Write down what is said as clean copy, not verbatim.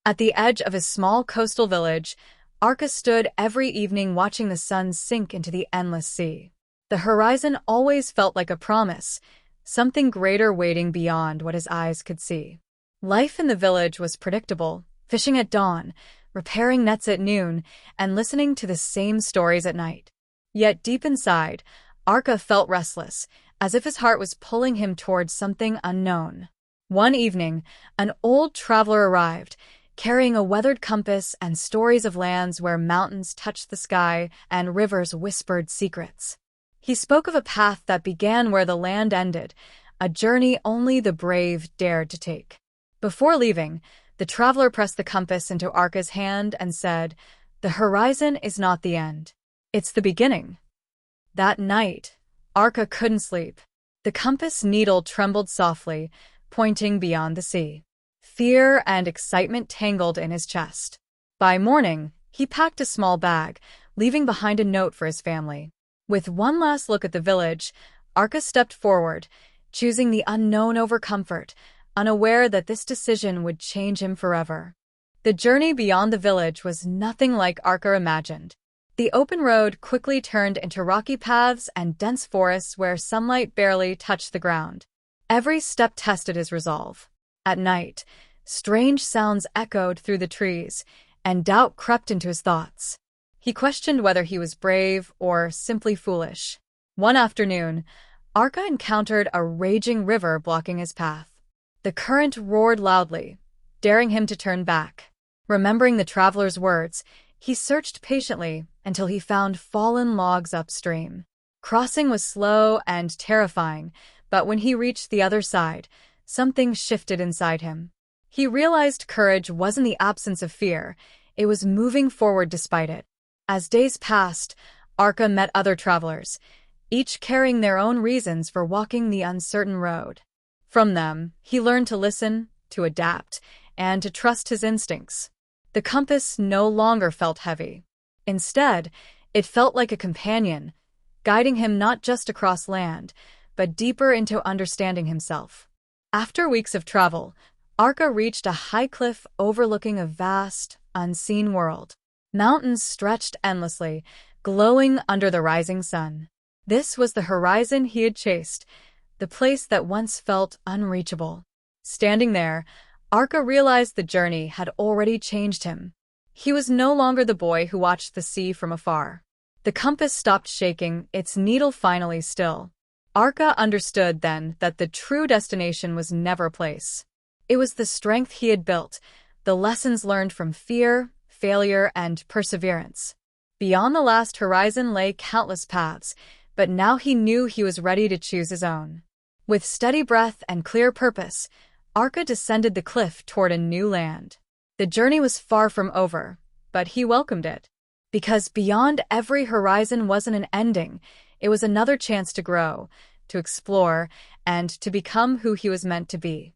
At the edge of his small coastal village, Arca stood every evening watching the sun sink into the endless sea. The horizon always felt like a promise, something greater waiting beyond what his eyes could see. Life in the village was predictable, fishing at dawn, repairing nets at noon, and listening to the same stories at night. Yet deep inside, Arca felt restless, as if his heart was pulling him towards something unknown. One evening, an old traveler arrived, carrying a weathered compass and stories of lands where mountains touched the sky and rivers whispered secrets. He spoke of a path that began where the land ended, a journey only the brave dared to take. Before leaving, the traveler pressed the compass into Arca's hand and said, "The horizon is not the end. It's the beginning." That night, Arca couldn't sleep. The compass needle trembled softly, pointing beyond the sea. Fear and excitement tangled in his chest. By morning, he packed a small bag, leaving behind a note for his family. With one last look at the village, Arca stepped forward, choosing the unknown over comfort, unaware that this decision would change him forever. The journey beyond the village was nothing like Arca imagined. The open road quickly turned into rocky paths and dense forests where sunlight barely touched the ground. Every step tested his resolve. At night, strange sounds echoed through the trees, and doubt crept into his thoughts. He questioned whether he was brave or simply foolish. One afternoon, Arca encountered a raging river blocking his path. The current roared loudly, daring him to turn back. Remembering the traveler's words, he searched patiently until he found fallen logs upstream. Crossing was slow and terrifying, but when he reached the other side, something shifted inside him. He realized courage wasn't the absence of fear, it was moving forward despite it. As days passed, Arca met other travelers, each carrying their own reasons for walking the uncertain road. From them, he learned to listen, to adapt, and to trust his instincts. The compass no longer felt heavy. Instead, it felt like a companion, guiding him not just across land, but deeper into understanding himself. After weeks of travel, Arca reached a high cliff overlooking a vast, unseen world. Mountains stretched endlessly, glowing under the rising sun. This was the horizon he had chased, the place that once felt unreachable. Standing there, Arca realized the journey had already changed him. He was no longer the boy who watched the sea from afar. The compass stopped shaking, its needle finally still. Arca understood then that the true destination was never a place. It was the strength he had built, the lessons learned from fear, failure, and perseverance. Beyond the last horizon lay countless paths, but now he knew he was ready to choose his own. With steady breath and clear purpose, Arca descended the cliff toward a new land. The journey was far from over, but he welcomed it. Because beyond every horizon wasn't an ending, it was another chance to grow, to explore, and to become who he was meant to be.